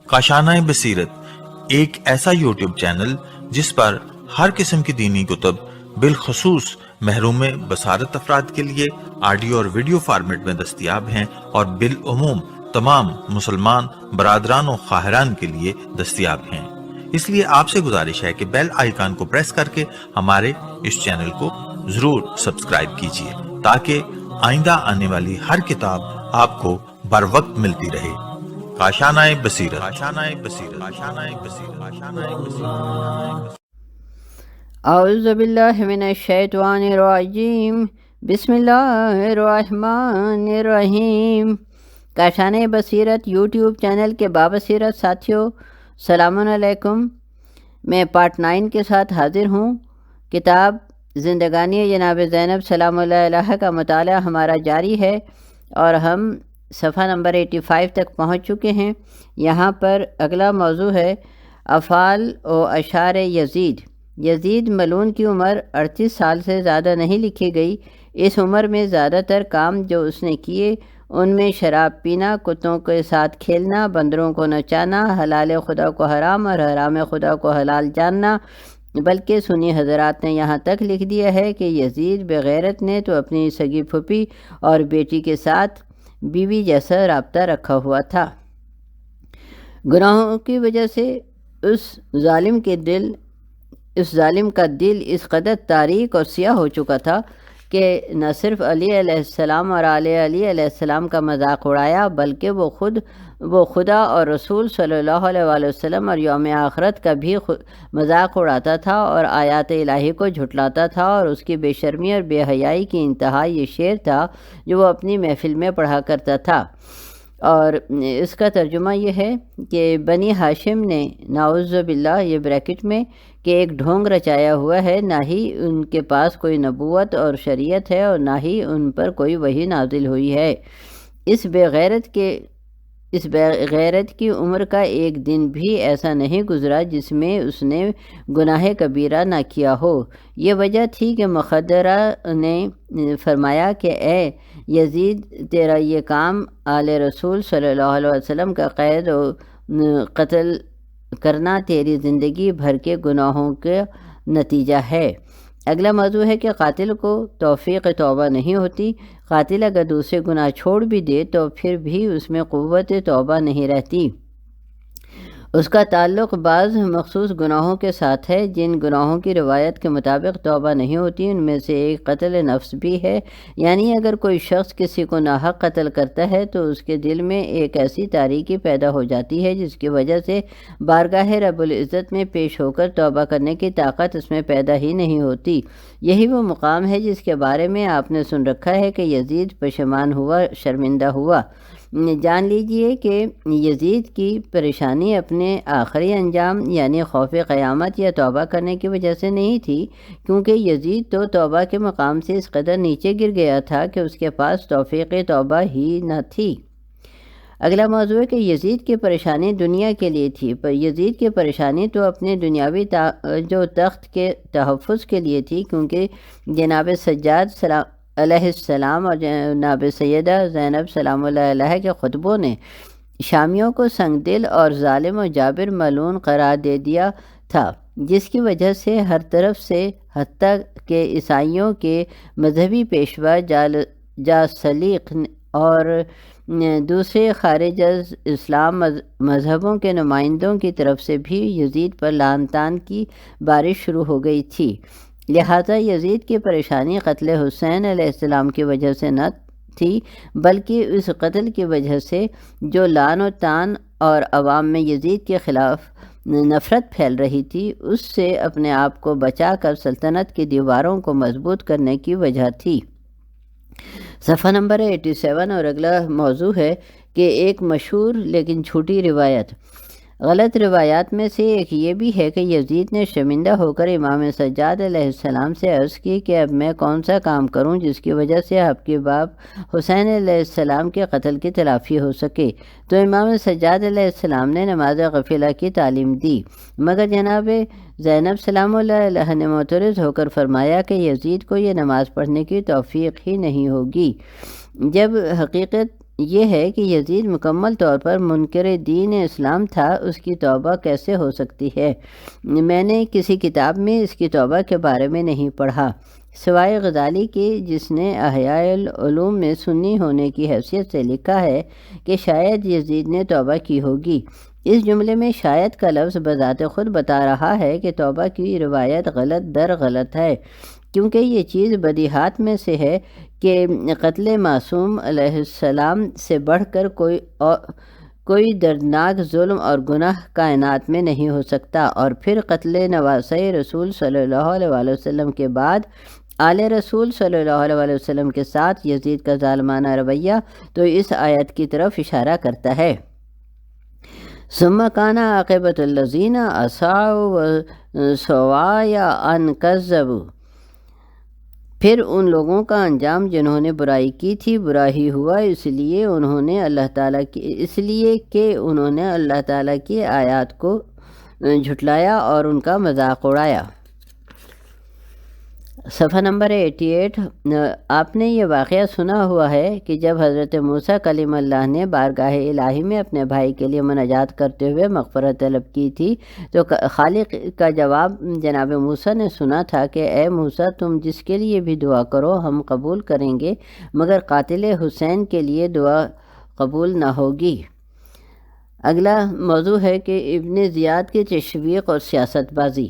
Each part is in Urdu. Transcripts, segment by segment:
کاشانۂ بصیرت ایک ایسا یوٹیوب چینل جس پر ہر قسم کی دینی کتب بالخصوص محروم بصارت افراد کے لیے آڈیو اور ویڈیو فارمیٹ میں دستیاب ہیں اور بالعموم تمام مسلمان برادران و خواہران کے لیے دستیاب ہیں۔ اس لیے آپ سے گزارش ہے کہ بیل آئیکن کو پریس کر کے ہمارے اس چینل کو ضرور سبسکرائب کیجیے تاکہ آئندہ آنے والی ہر کتاب آپ کو بر وقت ملتی رہے۔ کاشانۂ بصیرت، کاشانۂ بصیرت، کاشانۂ بصیرت، کاشانۂ بصیرت۔ اعوذ باللہ من الشیطان الرجیم، بسم اللہ الرحمن الرحیم۔ کاشانۂ بصیرت یوٹیوب چینل کے بابصیرت ساتھیوں، السلام علیکم۔ میں پارٹ 9 کے ساتھ حاضر ہوں۔ کتاب زندگانی جناب زینب سلام اللہ علیہ کا مطالعہ ہمارا جاری ہے اور ہم صفحہ نمبر 85 تک پہنچ چکے ہیں۔ یہاں پر اگلا موضوع ہے افعال و اشعار یزید۔ یزید ملعون کی عمر 38 سال سے زیادہ نہیں لکھی گئی۔ اس عمر میں زیادہ تر کام جو اس نے کیے ان میں شراب پینا، کتوں کے ساتھ کھیلنا، بندروں کو نچانا، حلال خدا کو حرام اور حرام خدا کو حلال جاننا، بلکہ سنی حضرات نے یہاں تک لکھ دیا ہے کہ یزید بغیرت نے تو اپنی سگی پھوپھی اور بیٹی کے ساتھ بیوی جیسا رابطہ رکھا ہوا تھا۔ گناہوں کی وجہ سے اس ظالم کا دل اس قدر تاریک اور سیاہ ہو چکا تھا کہ نہ صرف علی علیہ السلام اور آل علی علیہ السلام کا مذاق اڑایا بلکہ وہ خدا اور رسول صلی اللہ علیہ وآلہ وسلم اور یوم آخرت کا بھی مذاق اڑاتا تھا اور آیات الہی کو جھٹلاتا تھا، اور اس کی بے شرمی اور بے حیائی کی انتہا یہ شعر تھا جو وہ اپنی محفل میں پڑھا کرتا تھا، اور اس کا ترجمہ یہ ہے کہ بنی ہاشم نے نعوذ باللہ یہ بریکٹ میں کہ ایک ڈھونگ رچایا ہوا ہے، نہ ہی ان کے پاس کوئی نبوت اور شریعت ہے اور نہ ہی ان پر کوئی وحی نازل ہوئی ہے۔ اس بے غیرت کی عمر کا ایک دن بھی ایسا نہیں گزرا جس میں اس نے گناہ کبیرہ نہ کیا ہو۔ یہ وجہ تھی کہ مخدرہ نے فرمایا کہ اے یزید، تیرا یہ کام آل رسول صلی اللہ علیہ وسلم کا قید و قتل کرنا تیری زندگی بھر کے گناہوں کا نتیجہ ہے۔ اگلا موضوع ہے کہ قاتل کو توفیق توبہ نہیں ہوتی۔ قاتل اگر دوسرے گناہ چھوڑ بھی دے تو پھر بھی اس میں قوت توبہ نہیں رہتی۔ اس کا تعلق بعض مخصوص گناہوں کے ساتھ ہے جن گناہوں کی روایت کے مطابق توبہ نہیں ہوتی۔ ان میں سے ایک قتل نفس بھی ہے، یعنی اگر کوئی شخص کسی کو ناحق قتل کرتا ہے تو اس کے دل میں ایک ایسی تاریکی پیدا ہو جاتی ہے جس کی وجہ سے بارگاہ رب العزت میں پیش ہو کر توبہ کرنے کی طاقت اس میں پیدا ہی نہیں ہوتی۔ یہی وہ مقام ہے جس کے بارے میں آپ نے سن رکھا ہے کہ یزید پشیمان ہوا، شرمندہ ہوا۔ جان لیجئے کہ یزید کی پریشانی اپنے آخری انجام یعنی خوف قیامت یا توبہ کرنے کی وجہ سے نہیں تھی، کیونکہ یزید تو توبہ کے مقام سے اس قدر نیچے گر گیا تھا کہ اس کے پاس توفیق توبہ ہی نہ تھی۔ اگلا موضوع ہے کہ یزید کی پریشانی دنیا کے لیے تھی، پر یزید کی پریشانی تو اپنے دنیاوی جو تخت کے تحفظ کے لیے تھی، کیونکہ جناب سجاد علیہ السلام اور جناب سیدہ زینب سلام اللہ علیہ کے خطبوں نے شامیوں کو سنگ دل اور ظالم و جابر ملعون قرار دے دیا تھا، جس کی وجہ سے ہر طرف سے حتیٰ کہ عیسائیوں کے مذہبی پیشوا جاسلیق اور دوسرے خارج از اسلام مذہبوں کے نمائندوں کی طرف سے بھی یزید پر لعن طعن کی بارش شروع ہو گئی تھی۔ لہٰذا یزید کی پریشانی قتل حسین علیہ السلام کی وجہ سے نہ تھی بلکہ اس قتل کی وجہ سے جو لعن و طعن اور عوام میں یزید کے خلاف نفرت پھیل رہی تھی اس سے اپنے آپ کو بچا کر سلطنت کی دیواروں کو مضبوط کرنے کی وجہ تھی۔ صفحہ نمبر 87 اور اگلا موضوع ہے کہ ایک مشہور لیکن جھوٹی روایت۔ غلط روایات میں سے ایک یہ بھی ہے کہ یزید نے شرمندہ ہو کر امام سجاد علیہ السلام سے عرض کی کہ اب میں کون سا کام کروں جس کی وجہ سے آپ کے باپ حسین علیہ السلام کے قتل کی تلافی ہو سکے، تو امام سجاد علیہ السلام نے نماز غفلہ کی تعلیم دی، مگر جناب زینب سلام اللہ علیہ نے معترض ہو کر فرمایا کہ یزید کو یہ نماز پڑھنے کی توفیق ہی نہیں ہوگی، جب حقیقت یہ ہے کہ یزید مکمل طور پر منکر دین اسلام تھا، اس کی توبہ کیسے ہو سکتی ہے؟ میں نے کسی کتاب میں اس کی توبہ کے بارے میں نہیں پڑھا سوائے غزالی کی، جس نے احیاء العلوم میں سنی ہونے کی حیثیت سے لکھا ہے کہ شاید یزید نے توبہ کی ہوگی۔ اس جملے میں شاید کا لفظ بذات خود بتا رہا ہے کہ توبہ کی روایت غلط در غلط ہے، کیونکہ یہ چیز بدیہات میں سے ہے کہ قتل معصوم علیہ السلام سے بڑھ کر کوئی دردناک ظلم اور گناہ کائنات میں نہیں ہو سکتا، اور پھر قتل نواسۂ رسول صلی اللہ علیہ وآلہ وسلم کے بعد آل رسول صلی اللہ علیہ وسلم کے ساتھ یزید کا ظالمانہ رویہ تو اس آیت کی طرف اشارہ کرتا ہے۔ ثم کان عاقبۃ الذین اساءوا وسوایا ان کذبوا، پھر ان لوگوں کا انجام جنہوں نے برائی کی تھی برا ہی ہوا، اس لیے کہ انہوں نے اللہ تعالیٰ کی آیات کو جھٹلایا اور ان کا مذاق اڑایا۔ صفحہ نمبر 88۔ آپ نے یہ واقعہ سنا ہوا ہے کہ جب حضرت موسیٰ کلیم اللہ نے بارگاہ الہی میں اپنے بھائی کے لیے مناجات کرتے ہوئے مغفرت طلب کی تھی تو خالق کا جواب جناب موسیٰ نے سنا تھا کہ اے موسیٰ، تم جس کے لیے بھی دعا کرو ہم قبول کریں گے، مگر قاتل حسین کے لیے دعا قبول نہ ہوگی۔ اگلا موضوع ہے کہ ابن زیاد کی تشویق اور سیاست بازی۔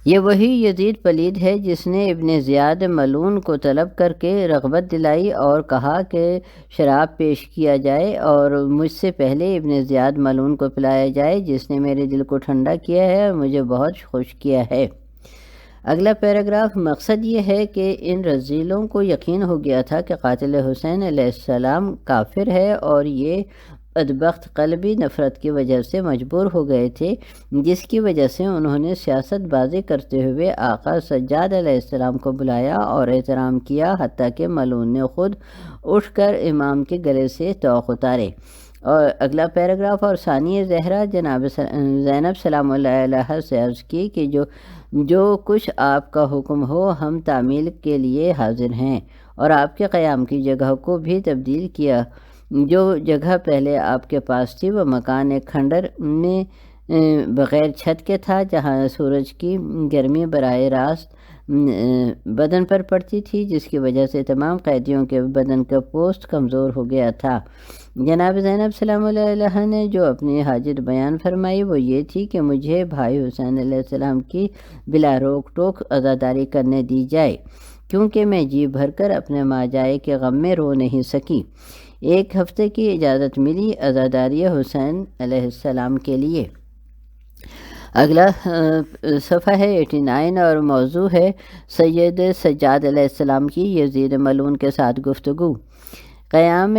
یہ وہی یزید پلید ہے جس نے ابن زیاد ملعون کو طلب کر کے رغبت دلائی اور کہا کہ شراب پیش کیا جائے اور مجھ سے پہلے ابن زیاد ملعون کو پلایا جائے، جس نے میرے دل کو ٹھنڈا کیا ہے اور مجھے بہت خوش کیا ہے۔ اگلا پیراگراف، مقصد یہ ہے کہ ان رذیلوں کو یقین ہو گیا تھا کہ قاتل حسین علیہ السلام کافر ہے، اور یہ بدبخت قلبی نفرت کی وجہ سے مجبور ہو گئے تھے، جس کی وجہ سے انہوں نے سیاست بازی کرتے ہوئے آقا سجاد علیہ السلام کو بلایا اور احترام کیا، حتیٰ کہ ملعون نے خود اٹھ کر امام کے گلے سے طوق اتارے۔ اور اگلا پیراگراف، اور ثانی زہرا جناب زینب سلام اللہ علیہ سے عرض کی کہ جو کچھ آپ کا حکم ہو ہم تعمیل کے لیے حاضر ہیں، اور آپ کے قیام کی جگہ کو بھی تبدیل کیا۔ جو جگہ پہلے آپ کے پاس تھی وہ مکان ایک کھنڈر میں بغیر چھت کے تھا، جہاں سورج کی گرمی براہ راست بدن پر پڑتی تھی، جس کی وجہ سے تمام قیدیوں کے بدن کا پوست کمزور ہو گیا تھا۔ جناب زینب سلام اللہ علیہ نے جو اپنی حاجت بیان فرمائی وہ یہ تھی کہ مجھے بھائی حسین علیہ السلام کی بلا روک ٹوک عزاداری کرنے دی جائے، کیونکہ میں جی بھر کر اپنے ماں جائے کے غم میں رو نہیں سکی۔ ایک ہفتے کی اجازت ملی عزاداری حسین علیہ السلام کے لیے۔ اگلا صفحہ ہے 89 اور موضوع ہے سید سجاد علیہ السلام کی یزید ملعون کے ساتھ گفتگو۔ قیام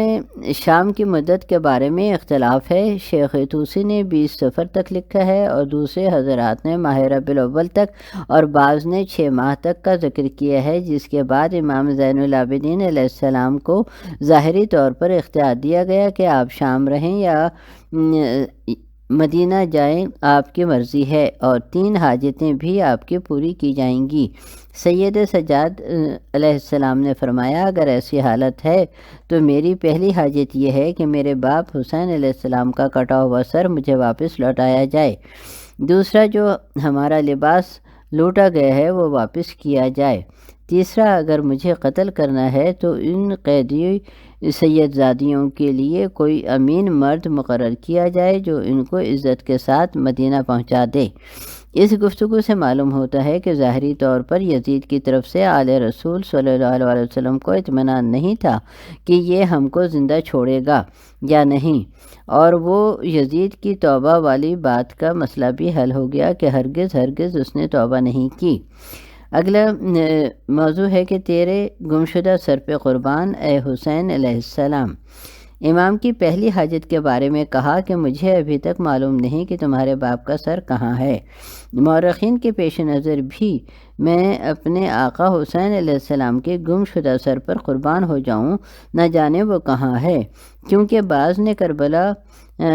شام کی مدت کے بارے میں اختلاف ہے۔ شیخ طوسی نے 20 صفر تک لکھا ہے اور دوسرے حضرات نے ماہ ربیع الاول تک اور بعض نے 6 ماہ تک کا ذکر کیا ہے، جس کے بعد امام زین العابدین علیہ السلام کو ظاہری طور پر اختیار دیا گیا کہ آپ شام رہیں یا مدینہ جائیں، آپ کی مرضی ہے، اور 3 حاجتیں بھی آپ کی پوری کی جائیں گی۔ سید سجاد علیہ السلام نے فرمایا اگر ایسی حالت ہے تو میری پہلی حاجت یہ ہے کہ میرے باپ حسین علیہ السلام کا کٹا ہوا سر مجھے واپس لوٹایا جائے، دوسرا جو ہمارا لباس لوٹا گیا ہے وہ واپس کیا جائے، تیسرا اگر مجھے قتل کرنا ہے تو ان قیدی سید زادیوں کے لیے کوئی امین مرد مقرر کیا جائے جو ان کو عزت کے ساتھ مدینہ پہنچا دے۔ اس گفتگو سے معلوم ہوتا ہے کہ ظاہری طور پر یزید کی طرف سے آل رسول صلی اللہ علیہ وسلم کو اطمینان نہیں تھا کہ یہ ہم کو زندہ چھوڑے گا یا نہیں، اور وہ یزید کی توبہ والی بات کا مسئلہ بھی حل ہو گیا کہ ہرگز اس نے توبہ نہیں کی۔ اگلا موضوع ہے کہ تیرے گمشدہ سر پہ قربان اے حسین علیہ السلام۔ امام کی پہلی حاجت کے بارے میں کہا کہ مجھے ابھی تک معلوم نہیں کہ تمہارے باپ کا سر کہاں ہے۔ مورخین کے پیش نظر بھی میں اپنے آقا حسین علیہ السلام کے گم شدہ سر پر قربان ہو جاؤں، نہ جانے وہ کہاں ہے، کیونکہ بعض نے کربلا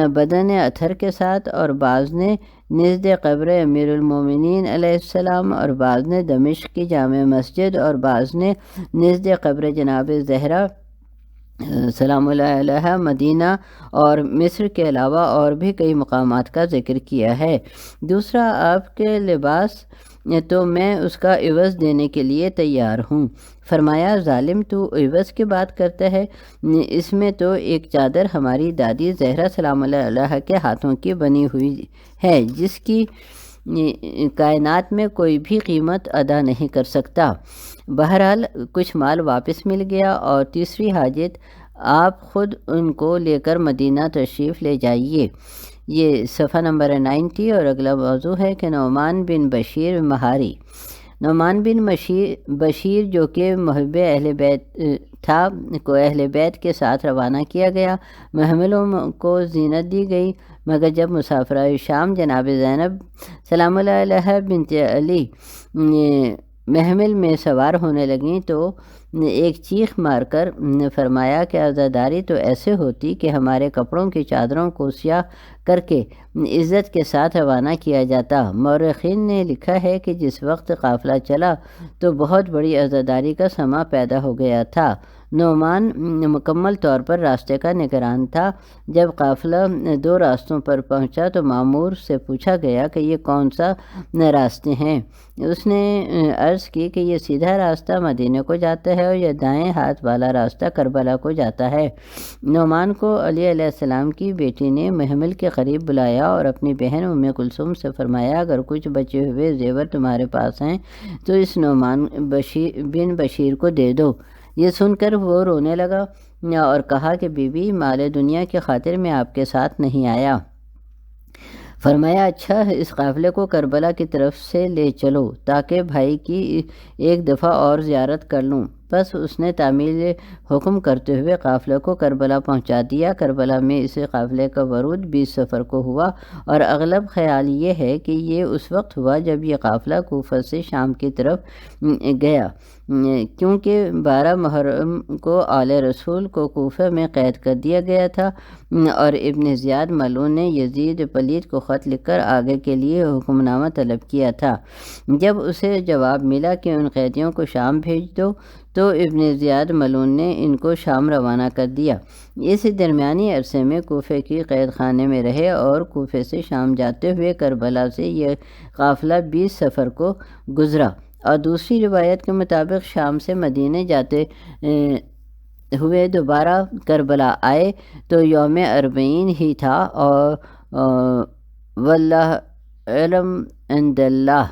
بدن اطہر کے ساتھ اور بعض نے نزد قبر امیر المومنین علیہ السلام اور بعض نے دمشق کی جامع مسجد اور بعض نے نزد قبر جناب زہرا سلام اللہ علیہ مدینہ اور مصر کے علاوہ اور بھی کئی مقامات کا ذکر کیا ہے۔ دوسرا، آپ کے لباس تو میں اس کا عوض دینے کے لیے تیار ہوں۔ فرمایا، ظالم تو عوض کی بات کرتا ہے، اس میں تو ایک چادر ہماری دادی زہرا سلام اللہ علیہ کے ہاتھوں کی بنی ہوئی ہے، جس کی کائنات میں کوئی بھی قیمت ادا نہیں کر سکتا۔ بہرحال کچھ مال واپس مل گیا، اور تیسری حاجت، آپ خود ان کو لے کر مدینہ تشریف لے جائیے۔ یہ صفحہ نمبر 90۔ اور اگلا موضوع ہے کہ نعمان بن بشیر مہاری۔ نعمان بن بشیر جو کہ محب اہل بیت تھا کو اہل بیت کے ساتھ روانہ کیا گیا۔ محملوں کو زینت دی گئی، مگر جب مسافرہ شام جناب زینب سلام اللہ علیہ بنت علی محمل میں سوار ہونے لگیں تو ایک چیخ مار کر فرمایا کہ عزاداری تو ایسے ہوتی کہ ہمارے کپڑوں کی چادروں کو سیاہ کر کے عزت کے ساتھ روانہ کیا جاتا۔ مورخین نے لکھا ہے کہ جس وقت قافلہ چلا تو بہت بڑی عزاداری کا سماں پیدا ہو گیا تھا۔ نعمان مکمل طور پر راستے کا نگران تھا۔ جب قافلہ 2 راستوں پر پہنچا تو مامور سے پوچھا گیا کہ یہ کون سا راستے ہیں۔ اس نے عرض کی کہ یہ سیدھا راستہ مدینے کو جاتا ہے اور یہ دائیں ہاتھ والا راستہ کربلا کو جاتا ہے۔ نعمان کو علی علیہ السلام کی بیٹی نے محمل کے قریب بلایا اور اپنی بہن ام کلثوم سے فرمایا، اگر کچھ بچے ہوئے زیور تمہارے پاس ہیں تو اس نعمان بن بشیر کو دے دو۔ یہ سن کر وہ رونے لگا اور کہا کہ بی بی، مال دنیا کی خاطر میں آپ کے ساتھ نہیں آیا۔ فرمایا، اچھا، اس قافلے کو کربلا کی طرف سے لے چلو تاکہ بھائی کی ایک دفعہ اور زیارت کر لوں۔ بس اس نے تعمیل حکم کرتے ہوئے قافلے کو کربلا پہنچا دیا۔ کربلا میں اس قافلے کا ورود 20 صفر کو ہوا، اور اغلب خیال یہ ہے کہ یہ اس وقت ہوا جب یہ قافلہ کوفہ سے شام کی طرف گیا، کیونکہ 12 محرم کو آل رسول کو کوفہ میں قید کر دیا گیا تھا، اور ابن زیاد ملعون نے یزید پلید کو خط لکھ کر آگے کے لیے حکم نامہ طلب کیا تھا۔ جب اسے جواب ملا کہ ان قیدیوں کو شام بھیج دو تو ابن زیاد ملعون نے ان کو شام روانہ کر دیا۔ اس درمیانی عرصے میں کوفے کی قید خانے میں رہے اور کوفے سے شام جاتے ہوئے کربلا سے یہ قافلہ 20 صفر کو گزرا، اور دوسری روایت کے مطابق شام سے مدینے جاتے ہوئے دوبارہ کربلا آئے تو یوم 40 ہی تھا، اور واللہ علم عند اللہ،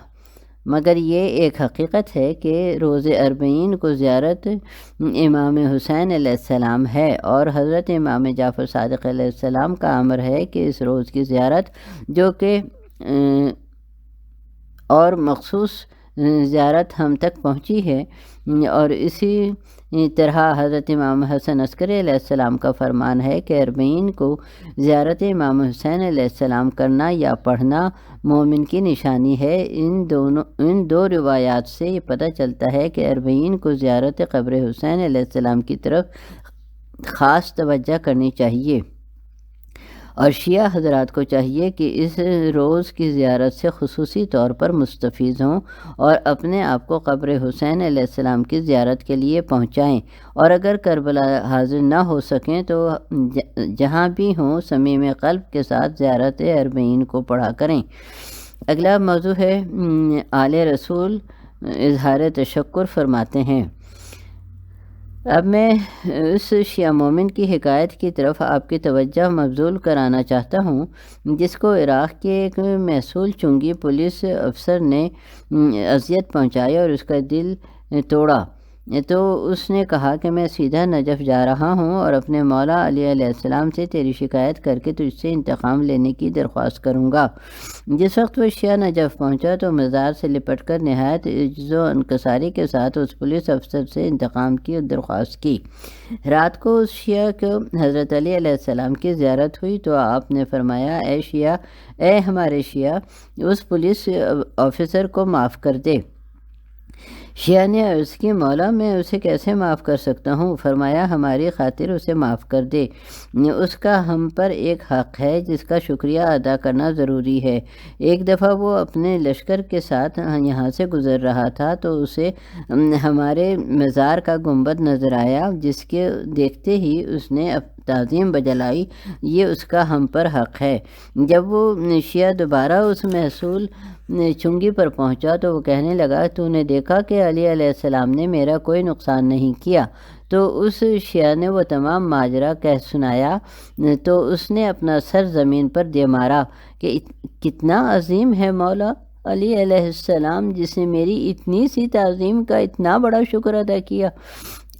مگر یہ ایک حقیقت ہے کہ روز 40 کو زیارت امام حسین علیہ السلام ہے، اور حضرت امام جعفر صادق علیہ السلام کا امر ہے کہ اس روز کی زیارت جو کہ اور مخصوص زیارت ہم تک پہنچی ہے، اور اسی طرح حضرت امام حسن عسکری علیہ السلام کا فرمان ہے کہ 40 کو زیارت امام حسین علیہ السلام کرنا یا پڑھنا مومن کی نشانی ہے۔ ان دو روایات سے یہ پتہ چلتا ہے کہ 40 کو زیارت قبر حسین علیہ السلام کی طرف خاص توجہ کرنی چاہیے، اور شیعہ حضرات کو چاہیے کہ اس روز کی زیارت سے خصوصی طور پر مستفیض ہوں اور اپنے آپ کو قبر حسین علیہ السلام کی زیارت کے لیے پہنچائیں، اور اگر کربلا حاضر نہ ہو سکیں تو جہاں بھی ہوں صمیم قلب کے ساتھ زیارت 40 کو پڑھا کریں۔ اگلا موضوع ہے آل رسول اظہار تشکر فرماتے ہیں۔ اب میں اس شیعہ مومن کی حکایت کی طرف آپ کی توجہ مبذول کرانا چاہتا ہوں جس کو عراق کے ایک محصول چنگی پولیس افسر نے اذیت پہنچائی اور اس کا دل توڑا۔ تو اس نے کہا کہ میں سیدھا نجف جا رہا ہوں اور اپنے مولا علی علیہ السلام سے تیری شکایت کر کے تجھ سے انتقام لینے کی درخواست کروں گا۔ جس وقت وہ شیعہ نجف پہنچا تو مزار سے لپٹ کر نہایت عجز و انکساری کے ساتھ اس پولیس افسر سے انتقام کی درخواست کی۔ رات کو اس شیعہ کو حضرت علی علیہ السلام کی زیارت ہوئی تو آپ نے فرمایا، اے شیعہ، اے ہمارے شیعہ، اس پولیس آفیسر کو معاف کر دے۔ شیعہ نے عرض کی، مولا میں اسے کیسے معاف کر سکتا ہوں؟ فرمایا، ہماری خاطر اسے معاف کر دے، اس کا ہم پر ایک حق ہے جس کا شکریہ ادا کرنا ضروری ہے۔ ایک دفعہ وہ اپنے لشکر کے ساتھ یہاں سے گزر رہا تھا تو اسے ہمارے مزار کا گنبد نظر آیا، جس کے دیکھتے ہی اس نے تعظیم بجلائی، یہ اس کا ہم پر حق ہے۔ جب وہ شیعہ دوبارہ اس محصول چنگی پر پہنچا تو وہ کہنے لگا، تو نے دیکھا کہ علی علیہ السلام نے میرا کوئی نقصان نہیں کیا؟ تو اس شیعہ نے وہ تمام ماجرا کہہ سنایا تو اس نے اپنا سر زمین پر دے مارا کہ کتنا عظیم ہے مولا علی علیہ السلام، جس نے میری اتنی سی تعظیم کا اتنا بڑا شکر ادا کیا۔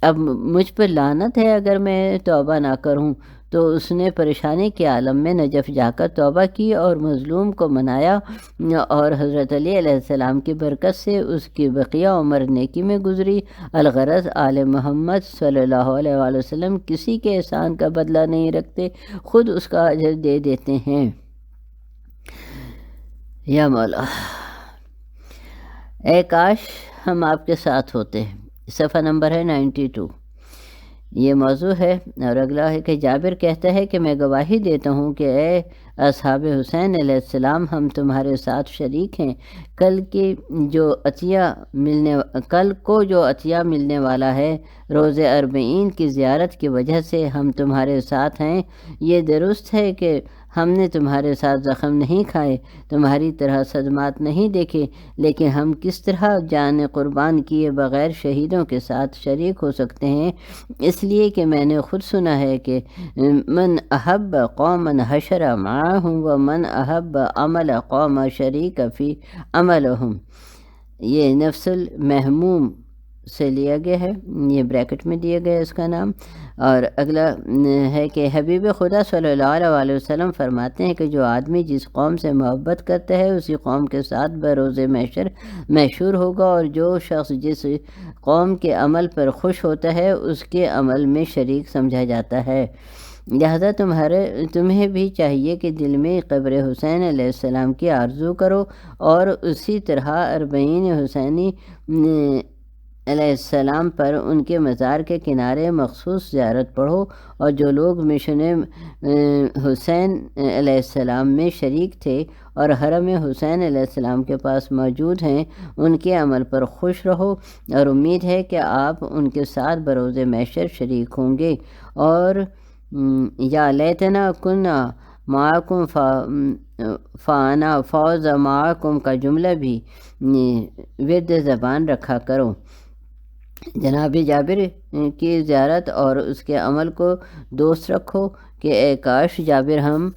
اب مجھ پر لعنت ہے اگر میں توبہ نہ کروں۔ تو اس نے پریشانی کے عالم میں نجف جا کر توبہ کی اور مظلوم کو منایا، اور حضرت علی علیہ السلام کی برکت سے اس کی بقیہ عمر نیکی میں گزری۔ الغرض آل محمد صلی اللہ علیہ وآلہ وسلم کسی کے احسان کا بدلہ نہیں رکھتے، خود اس کا اجر دے دیتے ہیں۔ یا مولا، اے کاش ہم آپ کے ساتھ ہوتے۔ صفحہ نمبر ہے 92۔ یہ موضوع ہے۔ اور اگلا ہے کہ جابر کہتا ہے کہ میں گواہی دیتا ہوں کہ اے اصحاب حسین علیہ السلام، ہم تمہارے ساتھ شریک ہیں۔ کل کو جو عطیہ ملنے والا ہے روز اربعین کی زیارت کی وجہ سے ہم تمہارے ساتھ ہیں۔ یہ درست ہے کہ ہم نے تمہارے ساتھ زخم نہیں کھائے، تمہاری طرح صدمات نہیں دیکھے، لیکن ہم کس طرح جان قربان کیے بغیر شہیدوں کے ساتھ شریک ہو سکتے ہیں؟ اس لیے کہ میں نے خود سنا ہے کہ من احب قوما حشر معاہم ومن احب عمل قوم شریک فی عملہم۔ یہ نفس المحموم سے لیا گیا ہے، یہ بریکٹ میں دیا گیا ہے اس کا نام۔ اور اگلا ہے کہ حبیب خدا صلی اللہ علیہ وسلم فرماتے ہیں کہ جو آدمی جس قوم سے محبت کرتا ہے اسی قوم کے ساتھ بروز محشر محشور ہوگا، اور جو شخص جس قوم کے عمل پر خوش ہوتا ہے اس کے عمل میں شریک سمجھا جاتا ہے۔ لہذا تمہیں بھی چاہیے کہ دل میں قبر حسین علیہ السلام کی آرزو کرو، اور اسی طرح اربعین حسینی علیہ السلام پر ان کے مزار کے کنارے مخصوص زیارت پڑھو، اور جو لوگ مشن حسین علیہ السلام میں شریک تھے اور حرم حسین علیہ السلام کے پاس موجود ہیں ان کے عمل پر خوش رہو، اور امید ہے کہ آپ ان کے ساتھ بروز محشر شریک ہوں گے۔ اور یا لیتنا کنا معاکم فانا فوز معاکم کا جملہ بھی ورد زبان رکھا کرو۔ جناب جابر کی زیارت اور اس کے عمل کو دوست رکھو کہ اے کاش جابر ہم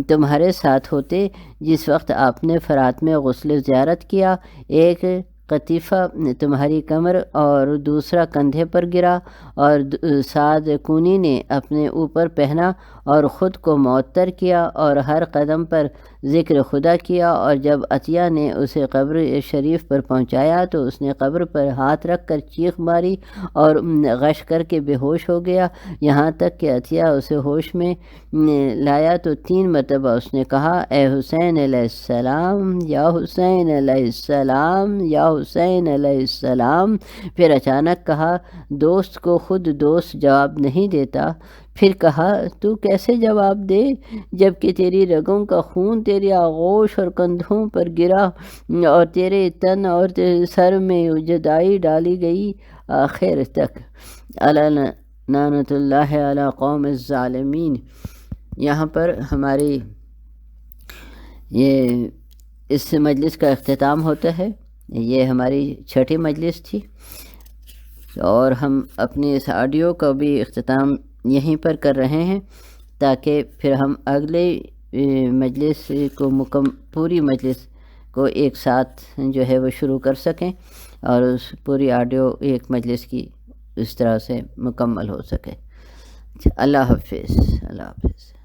تمہارے ساتھ ہوتے جس وقت آپ نے فرات میں غسل زیارت کیا۔ ایک قطیفہ تمہاری کمر اور دوسرا کندھے پر گرا، اور سعد کونی نے اپنے اوپر پہنا اور خود کو معطر کیا اور ہر قدم پر ذکر خدا کیا، اور جب عطیہ نے اسے قبر شریف پر پہنچایا تو اس نے قبر پر ہاتھ رکھ کر چیخ ماری اور غش کر کے بے ہوش ہو گیا، یہاں تک کہ عطیہ اسے ہوش میں لایا تو 3 مرتبہ اس نے کہا، اے حسین علیہ السلام، یا حسین علیہ السلام، یا حسین علیہ السلام۔ پھر اچانک کہا، دوست کو خود دوست جواب نہیں دیتا۔ پھر کہا، تو کیسے جواب دے جب کہ تیری رگوں کا خون تیری آغوش اور کندھوں پر گرا اور تیرے تن اور تیرے سر میں جدائی ڈالی گئی آخر تک۔ لعنت اللہ علی قوم الظالمین۔ یہاں پر ہماری یہ اس مجلس کا اختتام ہوتا ہے۔ یہ ہماری 6ٹھی مجلس تھی، اور ہم اپنی اس آڈیو کا بھی اختتام یہیں پر کر رہے ہیں تاکہ پھر ہم اگلے مجلس کو پوری مجلس کو ایک ساتھ جو ہے وہ شروع کر سکیں اور اس پوری آڈیو ایک مجلس کی اس طرح سے مکمل ہو سکے۔ اللہ حافظ، اللہ حافظ۔